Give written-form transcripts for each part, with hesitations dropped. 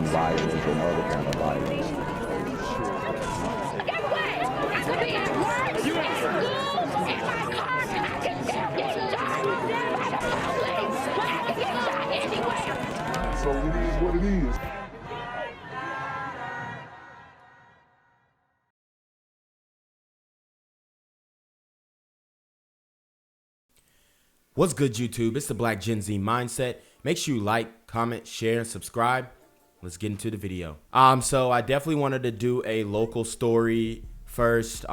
violence and other kind of violence. Get away! I could be at work, at school, in my car, I can still get shot by the police. I can get shot anywhere. So it is what it is. What's good, YouTube? It's the Black Gen Z Mindset. Make sure you like, comment, share, and subscribe. Let's get into the video. So I definitely wanted to do a local story first.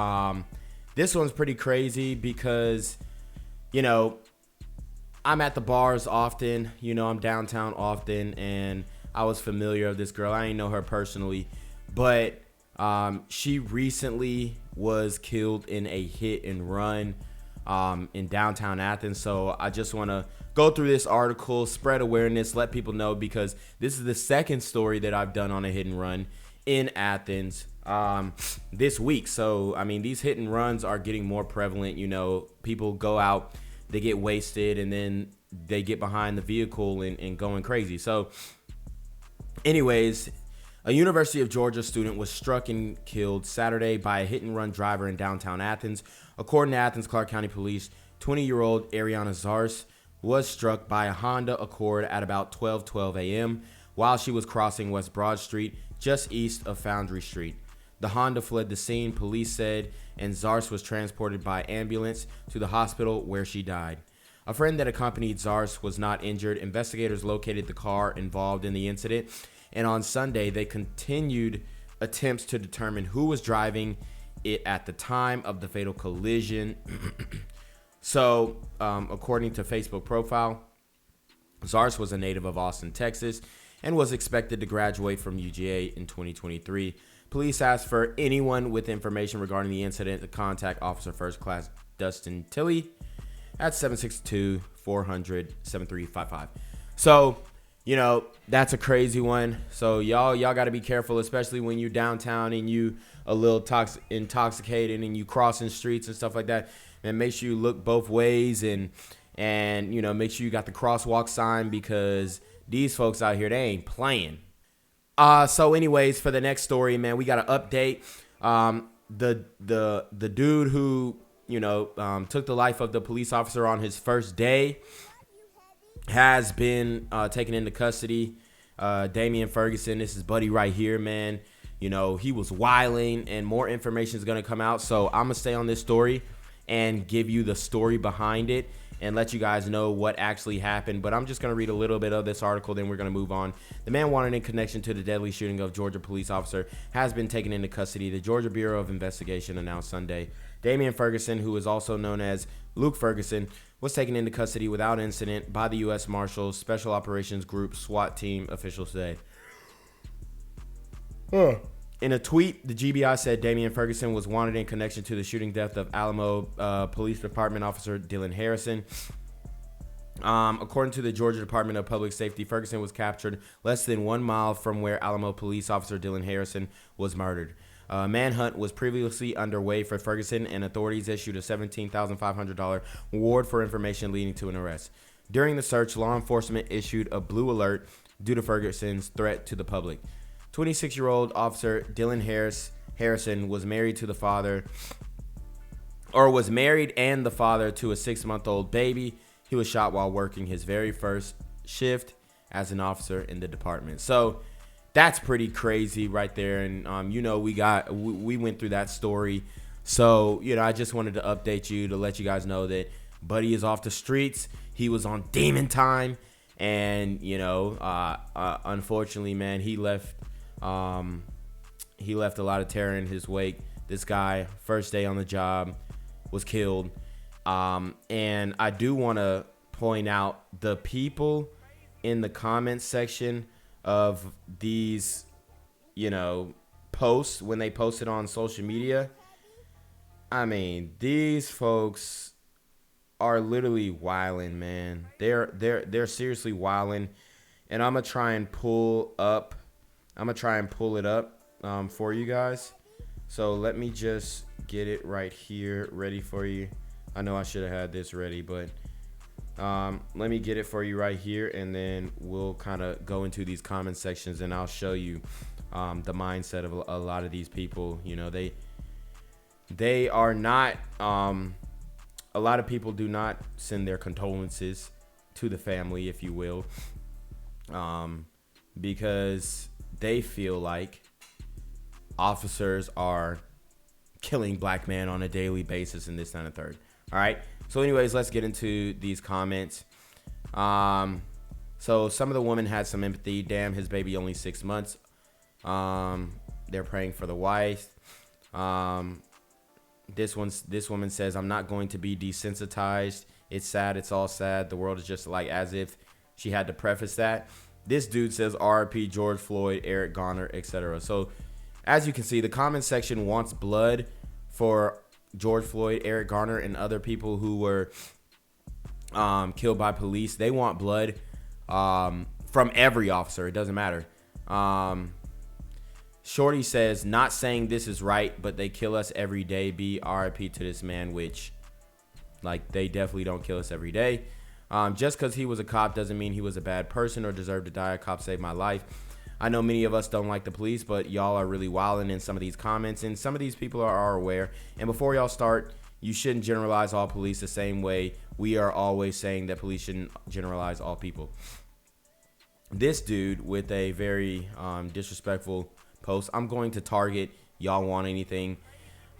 This one's pretty crazy because, you know, I'm at the bars often. You know, I'm downtown often, and I was familiar with this girl. I didn't know her personally, but she recently was killed in a hit and run in downtown Athens. So I just want to go through this article, spread awareness, let people know, because this is the second story that I've done on a hit and run in Athens this week. So, I mean, these hit and runs are getting more prevalent. You know, people go out, they get wasted, and then they get behind the vehicle and going crazy. So anyways, a University of Georgia student was struck and killed Saturday by a hit-and-run driver in downtown Athens. According to Athens Clark County Police, 20-year-old Ariana Zars was struck by a Honda Accord at about 12:12 a.m. while she was crossing West Broad Street, just east of Foundry Street. The Honda fled the scene, police said, and Zars was transported by ambulance to the hospital where she died. A friend that accompanied Zars was not injured. Investigators located the car involved in the incident, and on Sunday, they continued attempts to determine who was driving it at the time of the fatal collision. So, according to Facebook profile, Zars was a native of Austin, Texas, and was expected to graduate from UGA in 2023. Police asked for anyone with information regarding the incident to contact Officer First Class Dustin Tilley at 762-400-7355. So, you know, that's a crazy one. So y'all got to be careful, especially when you're downtown and you a little intoxicated and you crossing streets and stuff like that. And make sure you look both ways and you know, make sure you got the crosswalk sign, because these folks out here, they ain't playing. So anyways, for the next story, man, we got an update. The dude who, you know, took the life of the police officer on his first day has been taken into custody. Damian Ferguson, this is buddy right here, man. You know, he was wilding, and more information is going to come out. So I'm going to stay on this story and give you the story behind it and let you guys know what actually happened. But I'm just going to read a little bit of this article, then we're going to move on. The man wanted in connection to the deadly shooting of Georgia police officer has been taken into custody, the Georgia Bureau of Investigation announced Sunday. Damian Ferguson, who is also known as Luke Ferguson, was taken into custody without incident by the U.S. Marshals Special Operations Group SWAT team, officials said. In a tweet, the GBI said Damian Ferguson was wanted in connection to the shooting death of Alamo Police Department officer Dylan Harrison. According to the Georgia Department of Public Safety, Ferguson was captured less than 1 mile from where Alamo police officer Dylan Harrison was murdered. A manhunt was previously underway for Ferguson, and authorities issued a $17,500 reward for information leading to an arrest. During the search, law enforcement issued a blue alert due to Ferguson's threat to the public. 26-year-old officer Dylan Harrison was married and the father to a 6-month-old baby. He was shot while working his very first shift as an officer in the department. So that's pretty crazy right there. And, you know, we went through that story. So, you know, I just wanted to update you to let you guys know that buddy is off the streets. He was on demon time. And, you know, unfortunately, man, he left a lot of terror in his wake. This guy, first day on the job, was killed. And I do want to point out the people in the comments section of these, you know, posts when they post it on social media. I mean, these folks are literally wilding, man. They're seriously wilding, and I'm gonna try and pull it up for you guys. So let me just get it right here ready for you. I know I should have had this ready, but Let me get it for you right here, and then we'll kind of go into these comment sections, and I'll show you the mindset of a lot of these people. You know, they are not, a lot of people do not send their condolences to the family, if you will, because they feel like officers are killing black men on a daily basis, and this, that, and the third. All right. So anyways, let's get into these comments. So some of the women had some empathy. Damn, his baby only 6 months. They're praying for the wife. This woman says, I'm not going to be desensitized. It's sad. It's all sad. The world is just like, as if she had to preface that. This dude says RIP George Floyd, Eric Garner, etc. So as you can see, the comment section wants blood for George Floyd, Eric Garner, and other people who were killed by police. They want blood from every officer. It doesn't matter. Shorty says, not saying this is right, but they kill us every day. Be RIP to this man, which, like, they definitely don't kill us every day. Just because he was a cop doesn't mean he was a bad person or deserved to die. A cop saved my life. I know many of us don't like the police, but y'all are really wilding in some of these comments, and some of these people are aware. And before y'all start, you shouldn't generalize all police the same way we are always saying that police shouldn't generalize all people. This dude with a very disrespectful post, I'm going to target y'all want anything.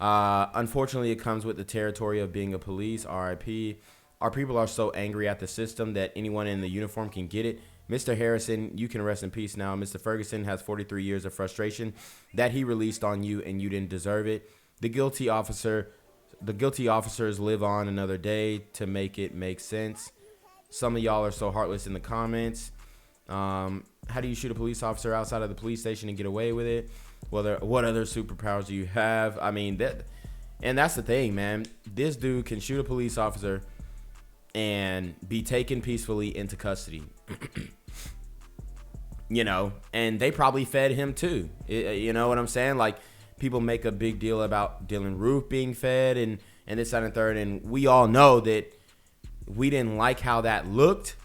Unfortunately, it comes with the territory of being a police. RIP. Our people are so angry at the system that anyone in the uniform can get it. Mr. Harrison, you can rest in peace now. Mr. Ferguson has 43 years of frustration that he released on you, and you didn't deserve it. The guilty officers live on another day to make it make sense. Some of y'all are so heartless in the comments. How do you shoot a police officer outside of the police station and get away with it? Well, what other superpowers do you have? I mean, that's the thing, man. This dude can shoot a police officer and be taken peacefully into custody. You know, and they probably fed him too. You know what I'm saying? Like, people make a big deal about Dylan Roof being fed and this, that, and third. And we all know that we didn't like how that looked.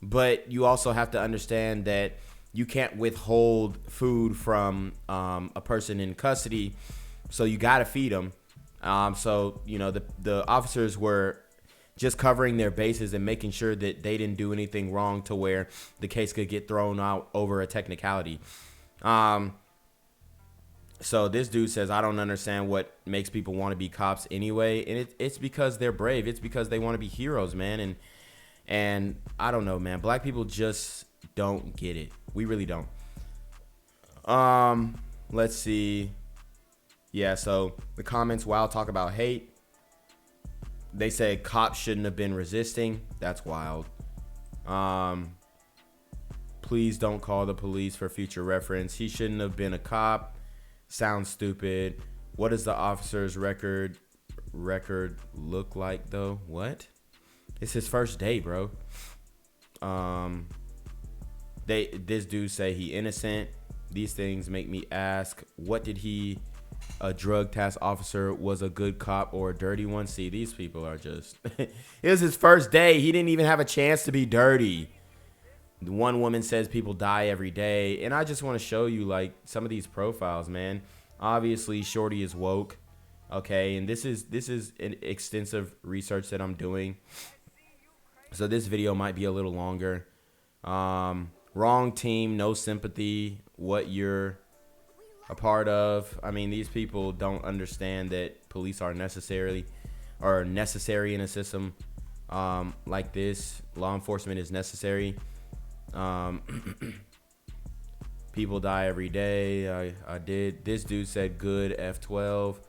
But you also have to understand that you can't withhold food from a person in custody. So you got to feed them. So, you know, the officers were just covering their bases and making sure that they didn't do anything wrong to where the case could get thrown out over a technicality. So this dude says, I don't understand what makes people want to be cops anyway. And it's because they're brave. It's because they want to be heroes, man. And I don't know, man. Black people just don't get it. We really don't. Let's see. Yeah, so the comments, wow, talk about hate. They say cops shouldn't have been resisting. That's wild. Please don't call the police for future reference. He shouldn't have been a cop. Sounds stupid. What does the officer's record look like though? What? It's his first day, bro. This dude say he innocent. These things make me ask, what did a drug task officer was a good cop or a dirty one? See, these people are just it was his first day. He didn't even have a chance to be dirty. One woman says people die every day, and I just want to show you like some of these profiles, man. Obviously Shorty is woke, okay, and this is an extensive research that I'm doing, so this video might be a little longer. Wrong team, no sympathy, what you're a part of. I mean, these people don't understand that police are necessary in a system like this. Law enforcement is necessary. People die every day. I did. This dude said good F12.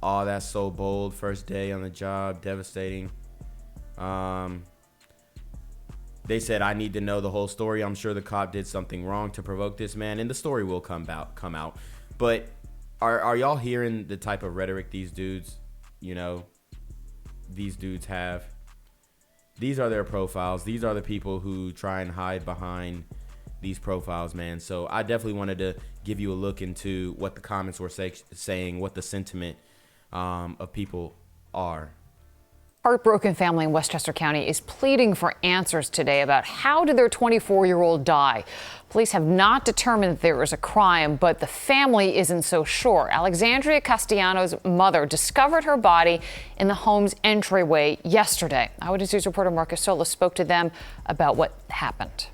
Oh, that's so bold. First day on the job, devastating. They said, I need to know the whole story. I'm sure the cop did something wrong to provoke this man, and the story will come out. But are y'all hearing the type of rhetoric these dudes, these dudes have? These are their profiles. These are the people who try and hide behind these profiles, man. So I definitely wanted to give you a look into what the comments were saying, what the sentiment of people are. Heartbroken family in Westchester County is pleading for answers today about how did their 24-year-old die. Police have not determined that there was a crime, but the family isn't so sure. Alexandria Castellanos' mother discovered her body in the home's entryway yesterday. Odysse News reporter Marcus Sola spoke to them about what happened.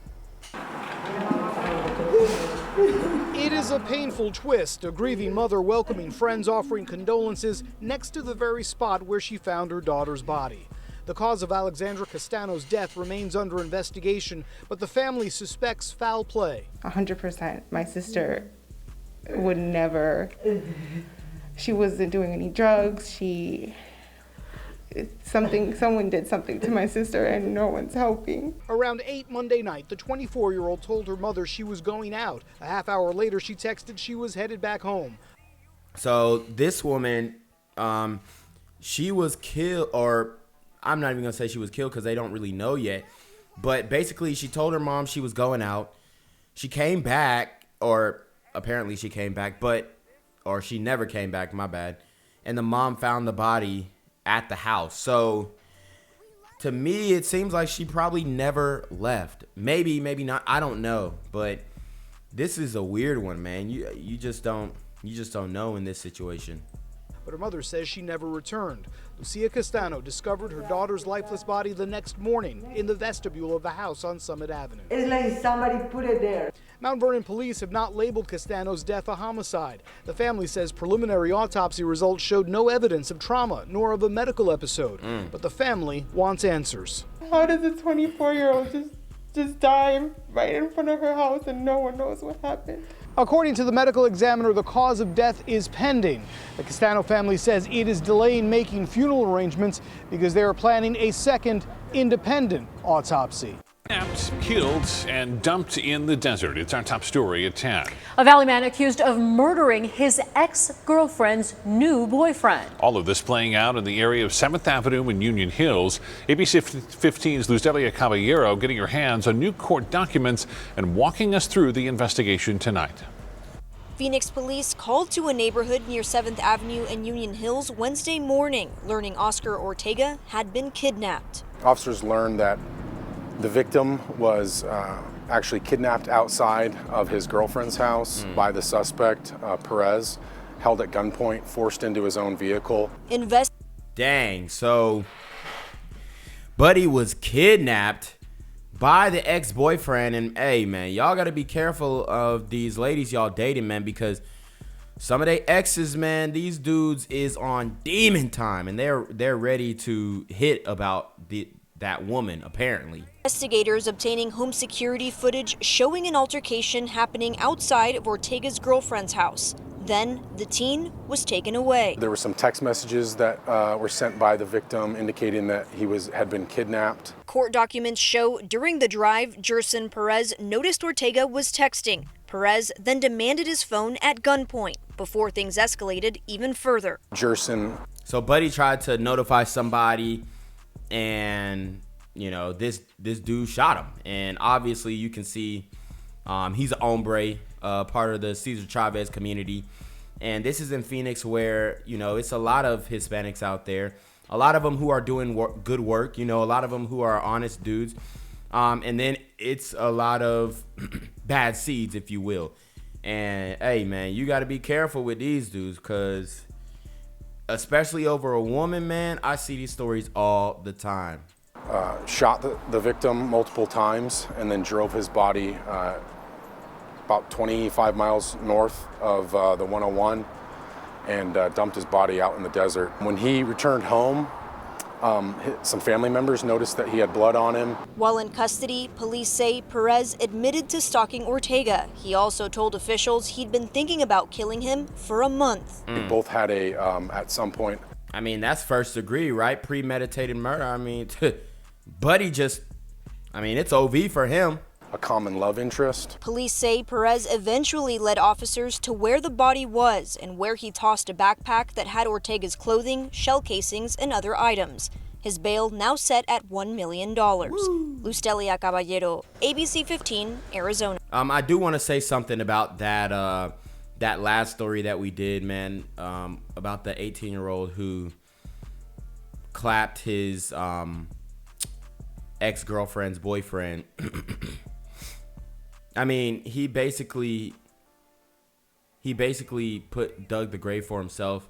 It is a painful twist, a grieving mother welcoming friends offering condolences next to the very spot where she found her daughter's body. The cause of Alexandra Castanos' death remains under investigation, but the family suspects foul play. 100%. My sister would never, she wasn't doing any drugs. Someone did something to my sister and no one's helping. Around 8 Monday night, the 24-year-old told her mother she was going out. A half hour later, she texted she was headed back home. So this woman, she was killed, or I'm not even gonna say she was killed because they don't really know yet. But basically, she told her mom she was going out. She came back, or apparently she came back, or she never came back, my bad. And the mom found the body at the house. So to me, it seems like she probably never left. Maybe not. I don't know. But this is a weird one, man. You just don't know in this situation. But her mother says she never returned. Lucia Castano discovered her daughter's lifeless body the next morning in the vestibule of the house on Summit Avenue. It's like somebody put it there. Mount Vernon police have not labeled Castano's death a homicide. The family says preliminary autopsy results showed no evidence of trauma nor of a medical episode. But the family wants answers. How does a 24-year-old just die right in front of her house and no one knows what happened? According to the medical examiner, the cause of death is pending. The Castano family says it is delaying making funeral arrangements because they are planning a second independent autopsy. Kidnapped, killed, and dumped in the desert. It's our top story at 10. A Valley man accused of murdering his ex-girlfriend's new boyfriend. All of this playing out in the area of 7th Avenue and Union Hills. ABC 15's Lucelia Caballero getting her hands on new court documents and walking us through the investigation tonight. Phoenix police called to a neighborhood near 7th Avenue and Union Hills Wednesday morning, learning Oscar Ortega had been kidnapped. Officers learned that the victim was actually kidnapped outside of his girlfriend's house by the suspect, Perez, held at gunpoint, forced into his own vehicle. Dang, so Buddy was kidnapped by the ex-boyfriend, and hey, man, y'all got to be careful of these ladies y'all dating, man, because some of their exes, man, these dudes is on demon time, and they're ready to hit about that woman, apparently. Investigators obtaining home security footage showing an altercation happening outside of Ortega's girlfriend's house. Then the teen was taken away. There were some text messages that were sent by the victim indicating that he had been kidnapped. Court documents show during the drive, Jerson Perez noticed Ortega was texting. Perez then demanded his phone at gunpoint before things escalated even further. So Buddy tried to notify somebody, and you know, this dude shot him, and obviously you can see he's a hombre, part of the Cesar Chavez community, and this is in Phoenix, where, you know, it's a lot of Hispanics out there, a lot of them who are doing good work, you know, a lot of them who are honest dudes, and then it's a lot of bad seeds, if you will. And hey, man, you got to be careful with these dudes, because especially over a woman, man, I see these stories all the time. Shot the victim multiple times and then drove his body about 25 miles north of the 101 and dumped his body out in the desert. When he returned home, some family members noticed that he had blood on him. While in custody, police say Perez admitted to stalking Ortega. He also told officials he'd been thinking about killing him for a month. They both had at some point. I mean, that's first degree, right? Premeditated murder. I mean, Buddy it's OV for him. A common love interest. Police say Perez eventually led officers to where the body was and where he tossed a backpack that had Ortega's clothing, shell casings, and other items. His bail now set at $1 million. Lucelia Caballero, ABC 15, Arizona. I do want to say something about that last story that we did, man, about the 18-year-old who clapped his ex-girlfriend's boyfriend. I mean, he basically dug the grave for himself.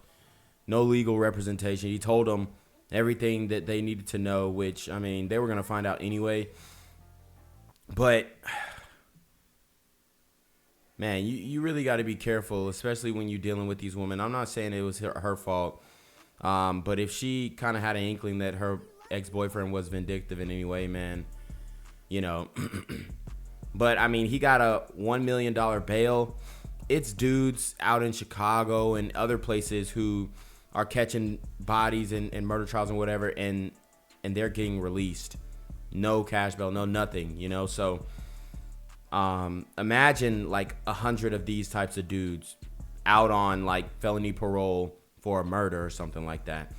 No legal representation. He told them everything that they needed to know, which, I mean, they were going to find out anyway. But, man, you really got to be careful, especially when you're dealing with these women. I'm not saying it was her fault. But if she kind of had an inkling that her ex-boyfriend was vindictive in any way, man, you know. But, I mean, he got a $1 million bail. It's dudes out in Chicago and other places who are catching bodies in murder trials and whatever, and they're getting released. No cash bail, no nothing, you know. So imagine like 100 of these types of dudes out on like felony parole for a murder or something like that.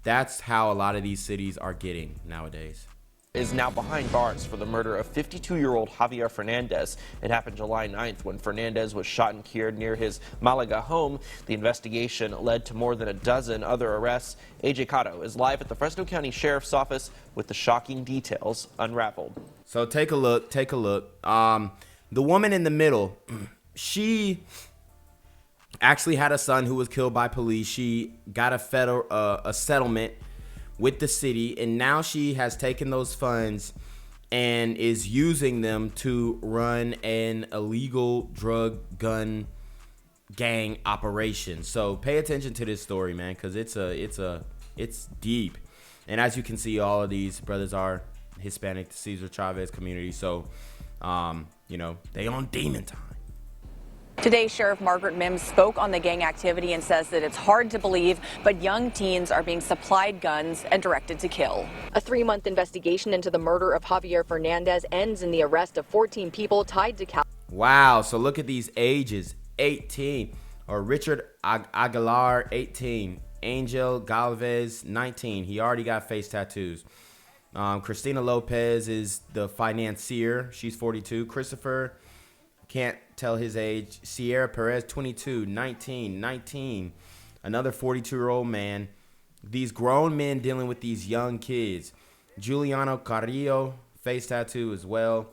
That's how a lot of these cities are getting nowadays. Is now behind bars for the murder of 52-year-old Javier Fernandez. It happened July 9th when Fernandez was shot and killed near his Malaga home. The investigation led to more than a dozen other arrests. AJ Cotto is live at the Fresno County Sheriff's Office with the shocking details unraveled. So take a look. The woman in the middle, she actually had a son who was killed by police. She got a settlement with the city, and now she has taken those funds and is using them to run an illegal drug gun gang operation. So pay attention to this story, man, because it's deep. And as you can see, all of these brothers are Hispanic, the Cesar Chavez community. So you know, they on demon time. Today, Sheriff Margaret Mims spoke on the gang activity and says that it's hard to believe, but young teens are being supplied guns and directed to kill. A 3-month investigation into the murder of Javier Fernandez ends in the arrest of 14 people tied to Wow, so look at these ages. 18, or Richard Aguilar, 18. Angel Galvez, 19. He already got face tattoos. Christina Lopez is the financier. She's 42. Christopher, can't tell his age. Sierra Perez, 22, 19. Another 42-year-old man. These grown men dealing with these young kids. Giuliano Carrillo, face tattoo as well.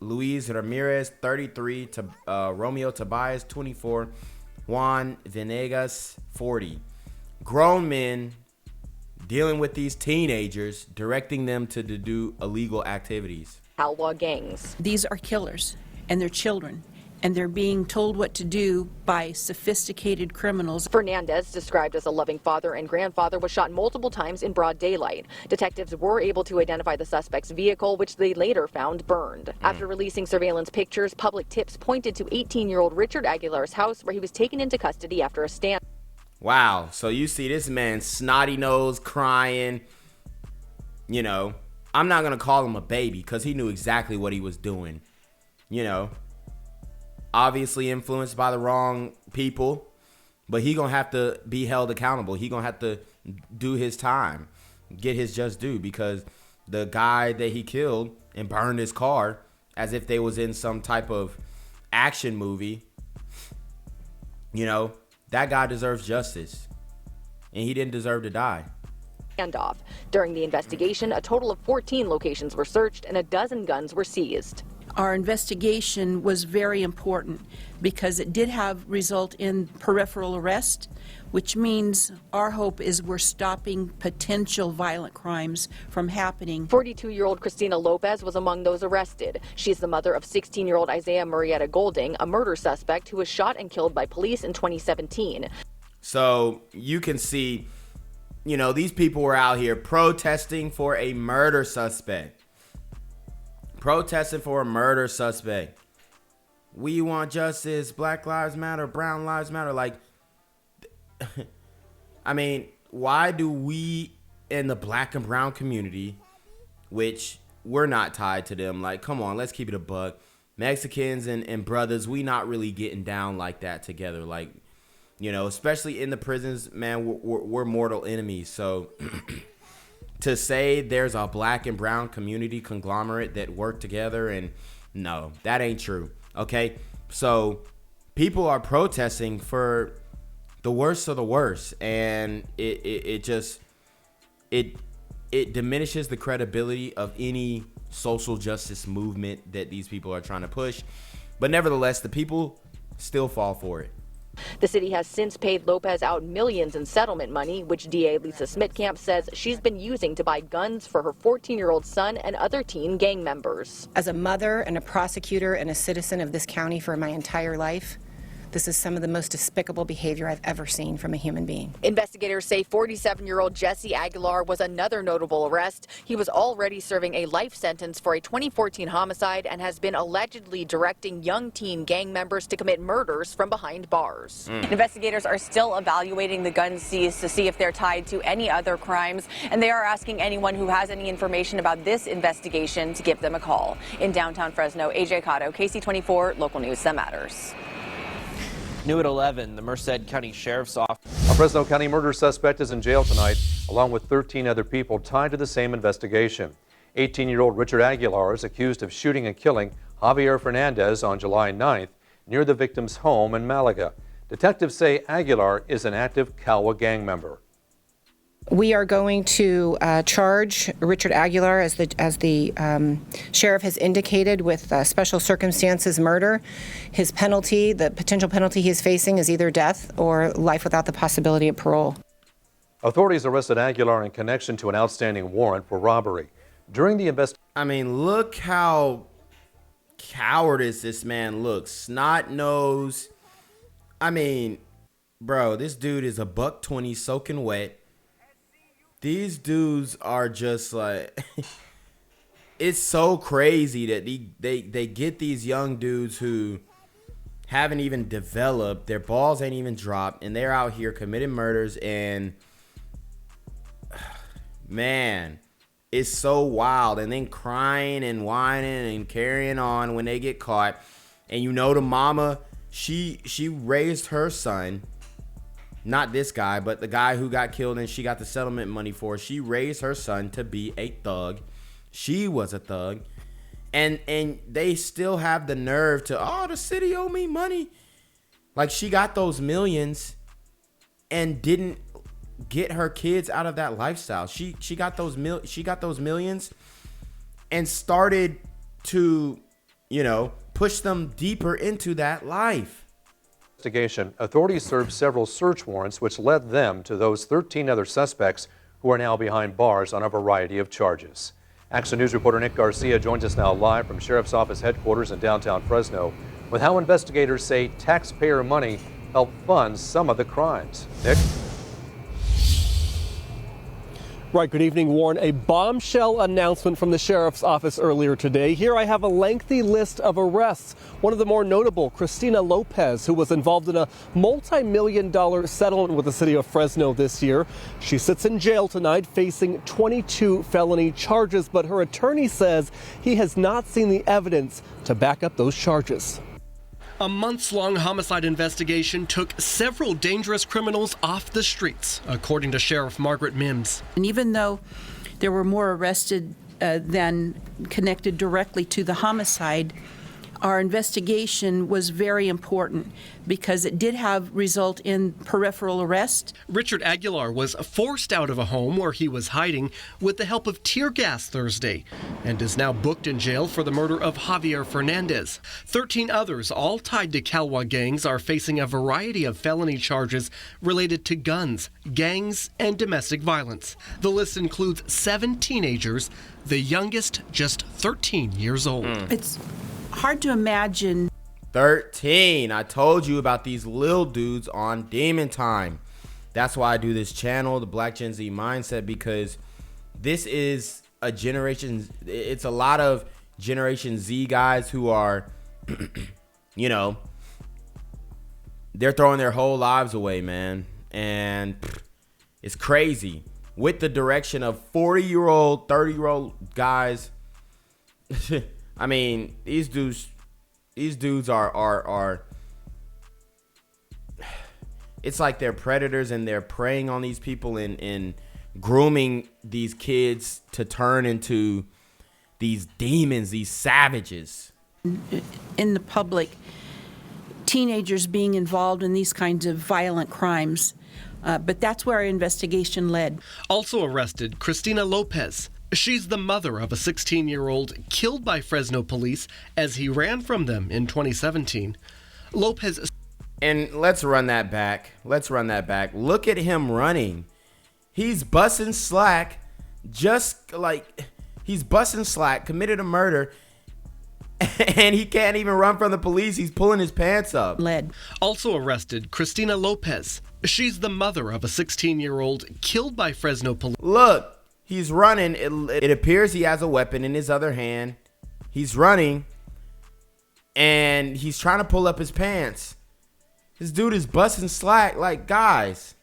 Luis Ramirez, 33. Romeo Tobias, 24. Juan Venegas, 40. Grown men dealing with these teenagers, directing them to do illegal activities. Outlaw gangs. These are killers, and they're children, and they're being told what to do by sophisticated criminals. Fernandez, described as a loving father and grandfather, was shot multiple times in broad daylight. Detectives were able to identify the suspect's vehicle, which they later found burned. After releasing surveillance pictures, public tips pointed to 18-year-old Richard Aguilar's house, where he was taken into custody after a stand. Wow, so you see this man snotty nose crying. You know, I'm not going to call him a baby because he knew exactly what he was doing. You know, obviously influenced by the wrong people, but he going to have to be held accountable. He going to have to do his time, get his just due, because the guy that he killed and burned his car as if they was in some type of action movie, you know, that guy deserves justice, and he didn't deserve to die. Handoff. During the investigation, a total of 14 locations were searched and a dozen guns were seized. Our investigation was very important because it did result in peripheral arrest, which means our hope is we're stopping potential violent crimes from happening. 42-year-old Christina Lopez was among those arrested. She's the mother of 16-year-old Isaiah Murrieta Golding, a murder suspect who was shot and killed by police in 2017. So you can see, you know, these people were out here protesting for a murder suspect. Protesting for a murder suspect. We want justice. Black lives matter. Brown lives matter. Like, I mean, why do we in the black and brown community, which we're not tied to them, like, come on, let's keep it a buck. Mexicans and brothers, we not really getting down like that together. Like, you know, especially in the prisons, man, we're mortal enemies. So to say there's a black and brown community conglomerate that work together, and no, that ain't true. Okay, so people are protesting for the worst of the worst, and it just, it diminishes the credibility of any social justice movement that these people are trying to push. But nevertheless, the people still fall for it. The city has since paid Lopez out millions in settlement money, which DA Lisa Smitkamp says she's been using to buy guns for her 14-year-old son and other teen gang members. As a mother and a prosecutor and a citizen of this county for my entire life, this is some of the most despicable behavior I've ever seen from a human being. Investigators say 47-year-old Jesse Aguilar was another notable arrest. He was already serving a life sentence for a 2014 homicide and has been allegedly directing young teen gang members to commit murders from behind bars. Investigators are still evaluating the guns seized to see if they're tied to any other crimes, and they are asking anyone who has any information about this investigation to give them a call. In downtown Fresno, AJ Cotto, KC24, local news that matters. New at 11, the Merced County Sheriff's Office. A Fresno County murder suspect is in jail tonight, along with 13 other people tied to the same investigation. 18-year-old Richard Aguilar is accused of shooting and killing Javier Fernandez on July 9th near the victim's home in Malaga. Detectives say Aguilar is an active Calwa gang member. We are going to charge Richard Aguilar, as the sheriff has indicated, with special circumstances murder. His penalty, the potential penalty he is facing, is either death or life without the possibility of parole. Authorities arrested Aguilar in connection to an outstanding warrant for robbery. During the investigation, I mean, look how cowardice this man looks. Snot nose. I mean, bro, this dude is a $120 soaking wet. These dudes are just like, it's so crazy that they get these young dudes who haven't even developed, their balls ain't even dropped, and they're out here committing murders. And man, it's so wild. And then crying and whining and carrying on when they get caught. And you know, the mama, she raised her son. Not this guy, but the guy who got killed and she got the settlement money for. She raised her son to be a thug. She was a thug. And they still have the nerve to, oh, the city owe me money. Like, she got those millions and didn't get her kids out of that lifestyle. She got those millions and started to, push them deeper into that life. Authorities served several search warrants, which led them to those 13 other suspects who are now behind bars on a variety of charges. Action News reporter Nick Garcia joins us now live from Sheriff's Office headquarters in downtown Fresno with how investigators say taxpayer money helped fund some of the crimes. Nick? Right, good evening, Warren. A bombshell announcement from the Sheriff's Office earlier today. Here I have a lengthy list of arrests. One of the more notable, Cristina Lopez, who was involved in a multi-million-dollar settlement with the city of Fresno this year. She sits in jail tonight facing 22 felony charges, but her attorney says he has not seen the evidence to back up those charges. A months-long homicide investigation took several dangerous criminals off the streets, according to Sheriff Margaret Mims. And even though there were more arrested than connected directly to the homicide, our investigation was very important because it did result in peripheral arrest. Richard Aguilar was forced out of a home where he was hiding with the help of tear gas Thursday and is now booked in jail for the murder of Javier Fernandez. 13 others, all tied to Calwa gangs, are facing a variety of felony charges related to guns, gangs, and domestic violence. The list includes 7 teenagers, the youngest just 13 years old. It's hard to imagine. 13. I told you about these little dudes on Demon Time. That's why I do this channel, the Black Gen Z Mindset, because this is a generation. It's a lot of Generation Z guys who are, they're throwing their whole lives away, man. And it's crazy. With the direction of 40-year-old, 30-year-old guys. I mean, these dudes are it's like they're predators and they're preying on these people and grooming these kids to turn into these demons, these savages. In the public, teenagers being involved in these kinds of violent crimes But that's where our investigation led. Also arrested, Christina Lopez. She's the mother of a 16-year-old killed by Fresno police as he ran from them in 2017. Lopez. And let's run that back. Look at him running. He's busting slack, committed a murder, and he can't even run from the police. He's pulling his pants up. Also arrested, Christina Lopez. She's the mother of a 16-year-old killed by Fresno police. Look, he's running. It appears he has a weapon in his other hand. He's running, and he's trying to pull up his pants. This dude is busting slack. Like, guys,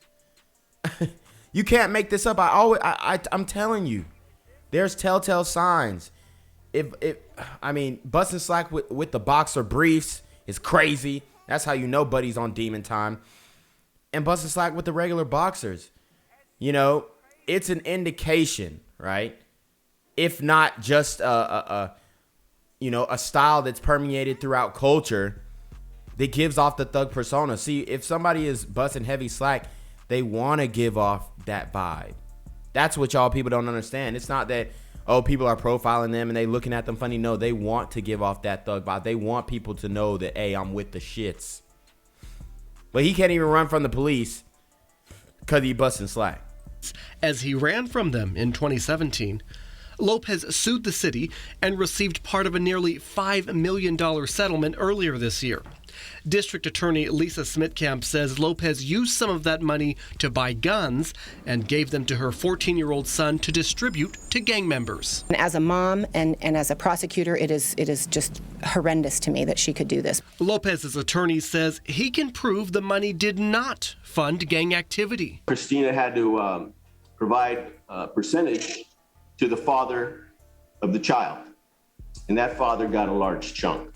you can't make this up. I'm telling you, there's telltale signs. Busting slack with the boxer briefs is crazy. That's how you know Buddy's on demon time. And busting slack with the regular boxers, it's an indication, right? If not just a style that's permeated throughout culture that gives off the thug persona. See, if somebody is busting heavy slack, they want to give off that vibe. That's what y'all people don't understand. It's not that, people are profiling them and they looking at them funny. No, they want to give off that thug vibe. They want people to know that, hey, I'm with the shits. But he can't even run from the police because he busting slack. As he ran from them in 2017, Lopez sued the city and received part of a nearly $5 million settlement earlier this year. District Attorney Lisa Smitkamp says Lopez used some of that money to buy guns and gave them to her 14-year-old son to distribute to gang members. And as a mom and as a prosecutor, it is just horrendous to me that she could do this. Lopez's attorney says he can prove the money did not fund gang activity. Christina had to provide a percentage to the father of the child, and that father got a large chunk.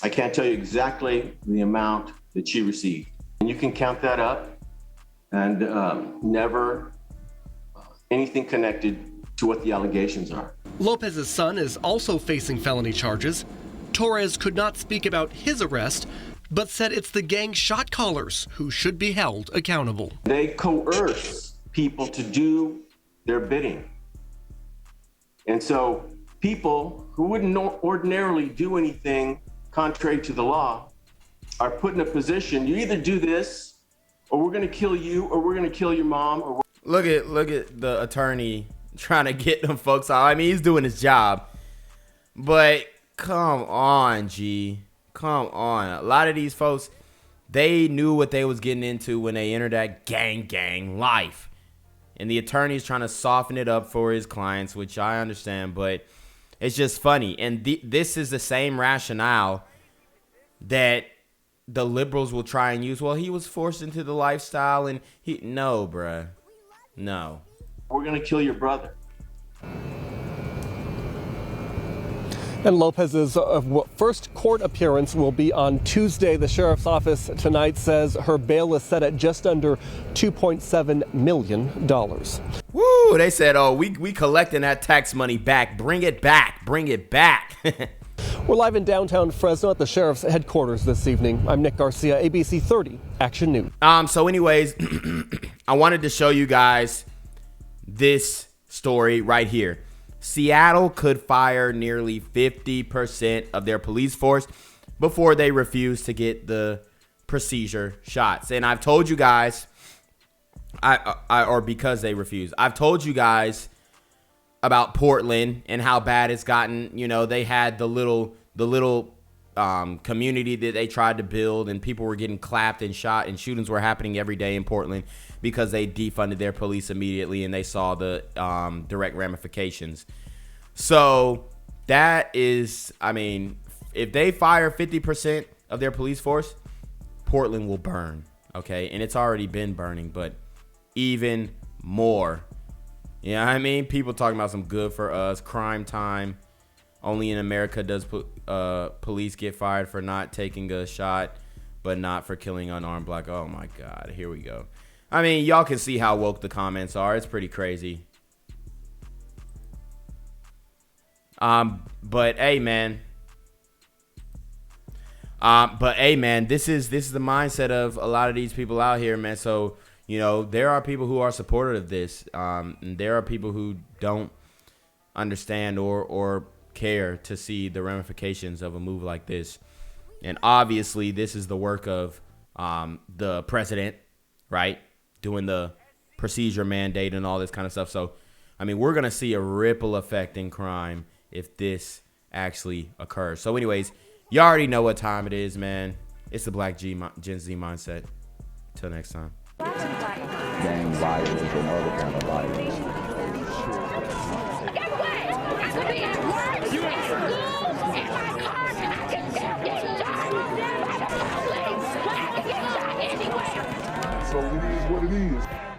I can't tell you exactly the amount that she received. And you can count that up, and never anything connected to what the allegations are. Lopez's son is also facing felony charges. Torres could not speak about his arrest, but said it's the gang shot callers who should be held accountable. They coerce people to do their bidding. And so people who wouldn't ordinarily do anything contrary to the law are put in a position, you either do this or we're going to kill you or we're going to kill your mom. Or look at the attorney trying to get them folks out. I mean, he's doing his job, but come on, G. Come on. A lot of these folks, they knew what they was getting into when they entered that gang life. And the attorney's trying to soften it up for his clients, which I understand, but it's just funny. And this is the same rationale that the liberals will try and use. Well, he was forced into the lifestyle and no, bruh. No. We're going to kill your brother. And Lopez's first court appearance will be on Tuesday. The sheriff's office tonight says her bail is set at just under $2.7 million. Woo! They said, we collecting that tax money back. Bring it back. Bring it back. We're live in downtown Fresno at the sheriff's headquarters this evening. I'm Nick Garcia, ABC 30 Action News. So anyways, I wanted to show you guys this story right here. Seattle could fire nearly 50% of their police force before they refuse to get the procedure shots. And I've told you guys, or because they refuse, I've told you guys about Portland and how bad it's gotten. They had the little community that they tried to build, and people were getting clapped and shot, and shootings were happening every day in Portland because they defunded their police immediately and they saw the direct ramifications. So that is, if they fire 50% of their police force, Portland will burn, okay? And it's already been burning, but even more. You know what I mean? People talking about some good for us, crime time. Only in America does police get fired for not taking a shot, but not for killing unarmed black. Oh my God, here we go. Y'all can see how woke the comments are. It's pretty crazy. But hey, man. This is the mindset of a lot of these people out here, man. So you know, there are people who are supportive of this. And there are people who don't understand or care to see the ramifications of a move like this. And obviously, this is the work of the president, right? Doing the procedure mandate and all this kind of stuff. So, I mean, we're going to see a ripple effect in crime if this actually occurs. So anyways, you already know what time it is, man. It's the Black Gen Z Mindset. Till next time. Gang violence and other kind of violence. So it is what it is.